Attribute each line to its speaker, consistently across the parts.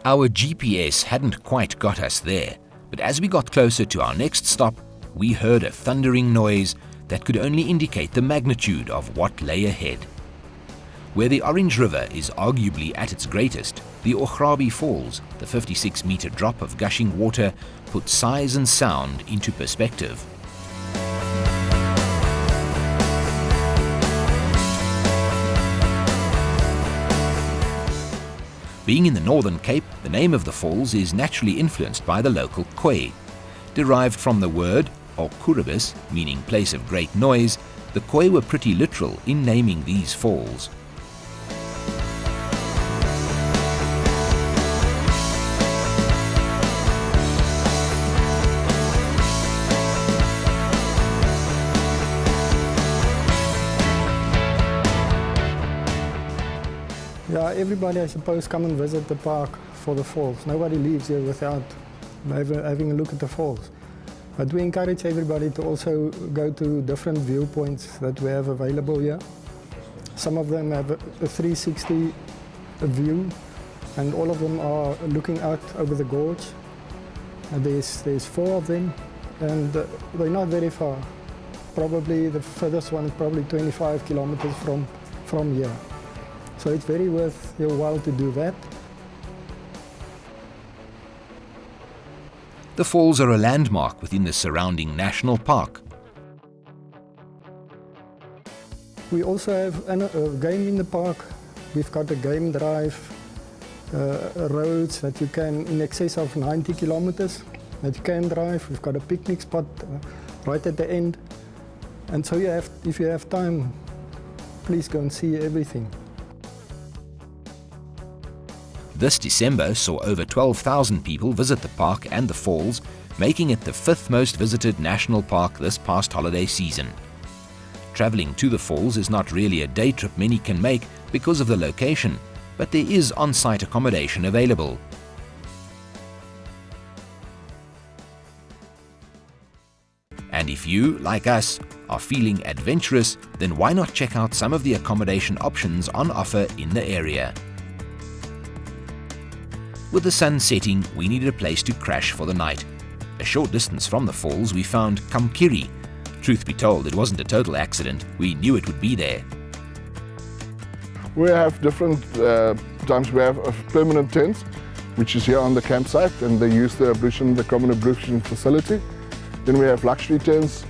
Speaker 1: Our GPS hadn't quite got us there, but as we got closer to our next stop, we heard a thundering noise that could only indicate the magnitude of what lay ahead. Where the Orange River is arguably at its greatest, the Krabi Falls, the 56-meter drop of gushing water, put size and sound into perspective. Being in the Northern Cape, the name of the falls is naturally influenced by the local Khoi. Derived from the word, or Kuribus, meaning place of great noise, the Khoi were pretty literal in naming these falls.
Speaker 2: Yeah, everybody, I suppose, come and visit the park for the falls. Nobody leaves here without having a look at the falls. But we encourage everybody to also go to different viewpoints that we have available here. Some of them have a 360 view, and all of them are looking out over the gorge. And there's 4 of them, and they're not very far. Probably the furthest one is probably 25 kilometers from here. So it's very worth your while to do that.
Speaker 1: The falls are a landmark within the surrounding national park.
Speaker 2: We also have a game in the park. We've got a game drive, roads that you can, in excess of 90 kilometers, that you can drive. We've got a picnic spot right at the end. And so if you have time, please go and see everything.
Speaker 1: This December saw over 12,000 people visit the park and the falls, making it the 5th most visited national park this past holiday season. Traveling to the falls is not really a day trip many can make because of the location, but there is on-site accommodation available. And if you, like us, are feeling adventurous, then why not check out some of the accommodation options on offer in the area. With the sun setting, we needed a place to crash for the night. A short distance from the falls, we found Kamkiri. Truth be told, it wasn't a total accident. We knew it would be there.
Speaker 3: We have different times. We have a permanent tent, which is here on the campsite, and they use the common ablution facility. Then we have luxury tents,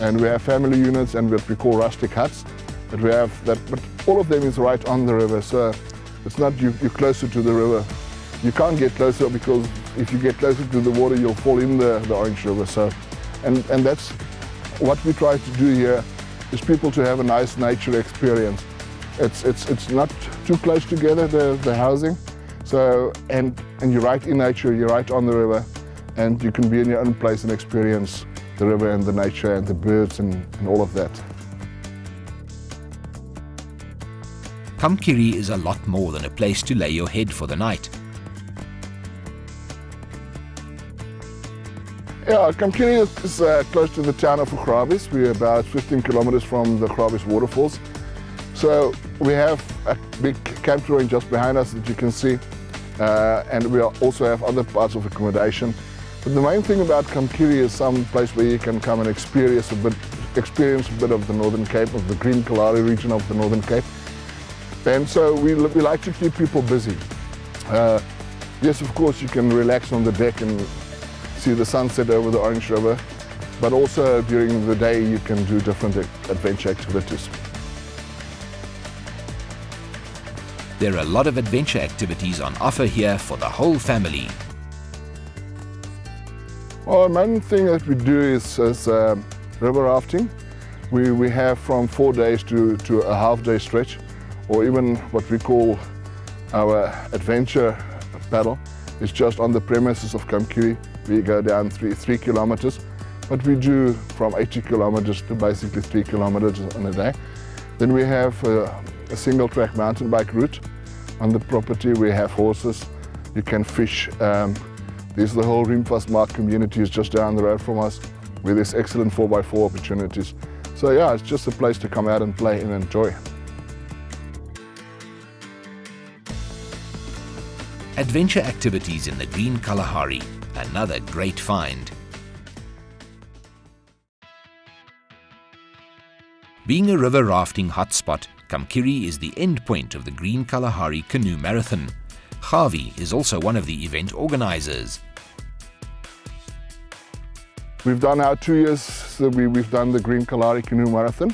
Speaker 3: and we have family units, and what we call rustic huts. But we have that. But all of them is right on the river, so it's not you're closer to the river. You can't get closer because if you get closer to the water, you'll fall in the Orange River. So, and that's what we try to do here, is people to have a nice nature experience. It's not too close together, the housing. So, and you're right in nature, you're right on the river, and you can be in your own place and experience the river and the nature and the birds and all of that.
Speaker 1: Kamkiri is a lot more than a place to lay your head for the night.
Speaker 3: Yeah, Kamkiri is close to the town of Krabis. We're about 15 kilometers from the Krabis waterfalls. So we have a big camp drawing just behind us that you can see, and we also have other parts of accommodation. But the main thing about Kamkiri is some place where you can come and experience a bit of the Northern Cape, of the Green Kalahari region of the Northern Cape. And so we like to keep people busy. Yes, of course, you can relax on the deck and see the sunset over the Orange River, but also during the day you can do different adventure activities.
Speaker 1: There are a lot of adventure activities on offer here for the whole family.
Speaker 3: Well, the main thing that we do is river rafting. We have from 4 days to a half-day stretch, or even what we call our adventure paddle. It's just on the premises of Kamkiri. We go down 3 kilometers, but we do from 80 kilometers to basically 3 kilometers in a day. Then we have a single track mountain bike route. On the property we have horses, you can fish. There's the whole Rimfastmark community is just down the road from us, where there's excellent 4x4 opportunities. So yeah, it's just a place to come out and play and enjoy.
Speaker 1: Adventure activities in the Green Kalahari, another great find. Being a river rafting hotspot, Kamkiri is the end point of the Green Kalahari Canoe Marathon. Krabi is also one of the event organizers.
Speaker 3: We've done our 2 years, so we've done the Green Kalahari Canoe Marathon.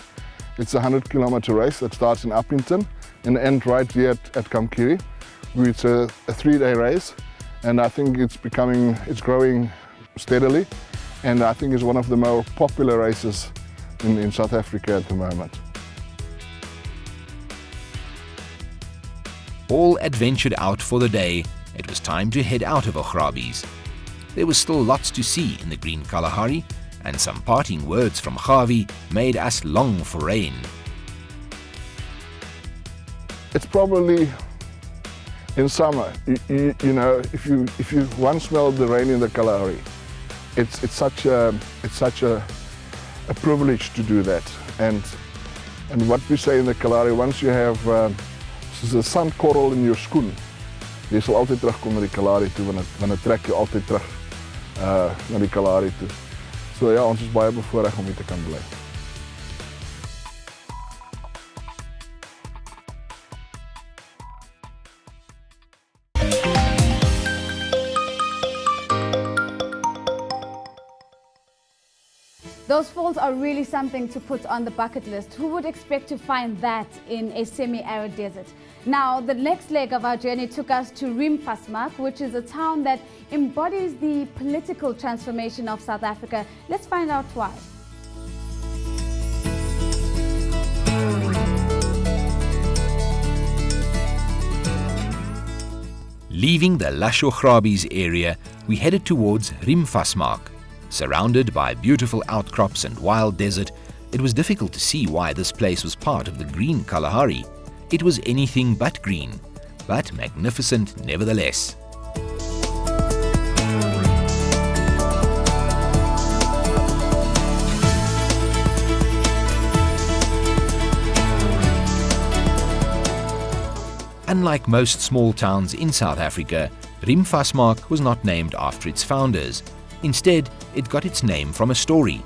Speaker 3: It's a 100-kilometer race that starts in Upington and ends right here at Kamkiri. It's a 3-day race, and I think it's growing steadily, and I think it's one of the more popular races in South Africa at the moment.
Speaker 1: All adventured out for the day, it was time to head out of Krabis. There was still lots to see in the Green Kalahari, and some parting words from Krabi made us long for rain.
Speaker 3: It's probably in summer, you know, if you once smelled the rain in the Kalahari, it's such a privilege to do that. And what we say in the Kalahari, once you have soos 'n sandkorrel in jou skoen, jy sal altyd terugkom na die Kalahari toe, want dit trek jou altyd terug na die Kalahari toe. So ja, ons is baie bevoorreg om hier te kan bly.
Speaker 4: Those falls are really something to put on the bucket list. Who would expect to find that in a semi-arid desert? Now, the next leg of our journey took us to Rimfasmark, which is a town that embodies the political transformation of South Africa. Let's find out why.
Speaker 1: Leaving the lush Krabis area, we headed towards Rimfasmark. Surrounded by beautiful outcrops and wild desert, it was difficult to see why this place was part of the Green Kalahari. It was anything but green, but magnificent nevertheless. Unlike most small towns in South Africa, Rimfasmark was not named after its founders. Instead, it got its name from a story.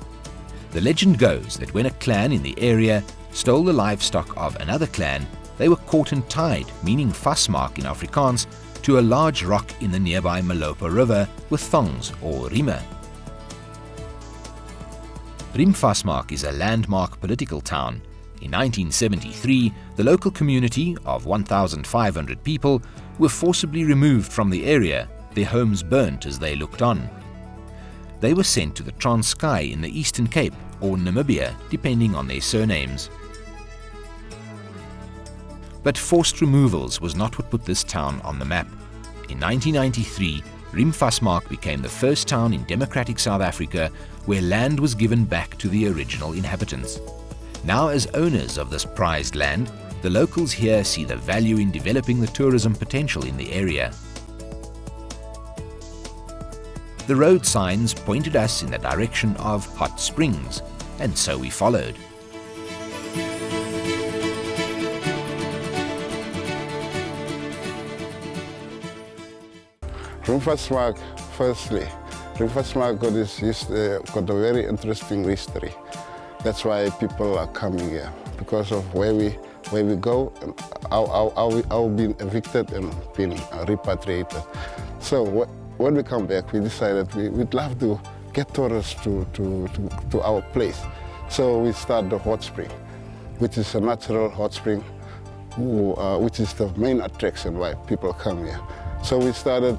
Speaker 1: The legend goes that when a clan in the area stole the livestock of another clan, they were caught and tied, meaning vasmark in Afrikaans, to a large rock in the nearby Malopa River with thongs or riemen. Rimfasmark is a landmark political town. In 1973, the local community of 1,500 people were forcibly removed from the area, their homes burnt as they looked on. They were sent to the Transkei in the Eastern Cape or Namibia, depending on their surnames. But forced removals was not what put this town on the map. In 1993, Rimfasmark became the first town in democratic South Africa where land was given back to the original inhabitants. Now, as owners of this prized land, the locals here see the value in developing the tourism potential in the area. The road signs pointed us in the direction of hot springs, and so we followed.
Speaker 5: Rimfasmark, firstly, Rimfasmark got a very interesting history. That's why people are coming here, because of where we go and how we've been evicted and been repatriated. So when we come back, we decided we'd love to get tourists to our place. So we start the hot spring, which is a natural hot spring, which is the main attraction why people come here. So we started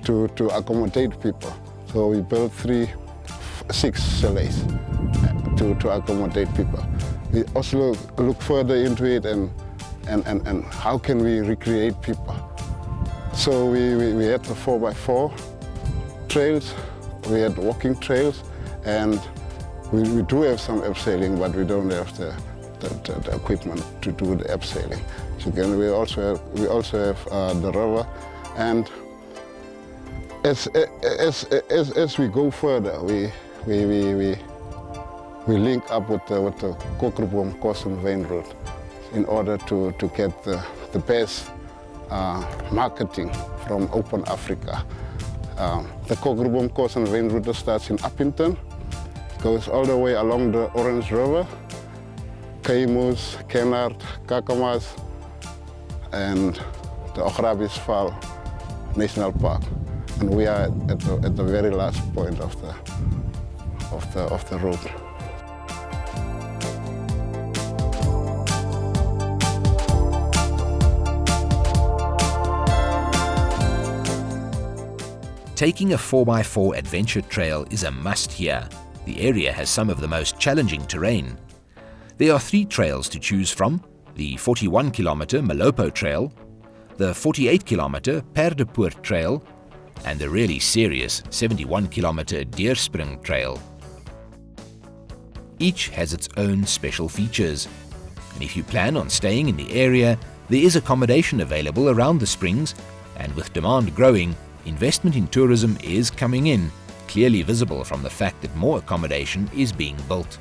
Speaker 5: to accommodate people. So we built 6 chalets to accommodate people. We also look further into it and how can we recreate people. So we had the 4x4 trails, we had walking trails, and we do have some abseiling, but we don't have the equipment to do the abseiling. So again, we also have the river, and as we go further, we link up with the Kokerboom Coast and Vein Road in order to get the best marketing from Open Africa. The Kokerboom course and vein route starts in Uppington, goes all the way along the Orange River, Keimus, Kennard, Kakamas, and the Krabi Falls National Park. And we are at the very last point of the route.
Speaker 1: Taking a 4x4 adventure trail is a must here. The area has some of the most challenging terrain. There are 3 trails to choose from: the 41-kilometer Malopo Trail, the 48-kilometer Perdepoort Trail, and the really serious 71-kilometer Deerspring Trail. Each has its own special features, and if you plan on staying in the area, there is accommodation available around the springs, and with demand growing, investment in tourism is coming in, clearly visible from the fact that more accommodation is being built.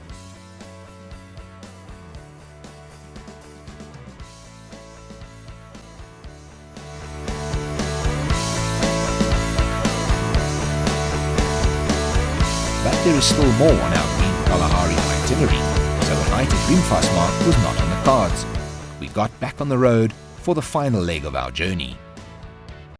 Speaker 1: But there is still more on our Green Kalahari itinerary, so a night at Rimfasmark was not on the cards. We got back on the road for the final leg of our journey.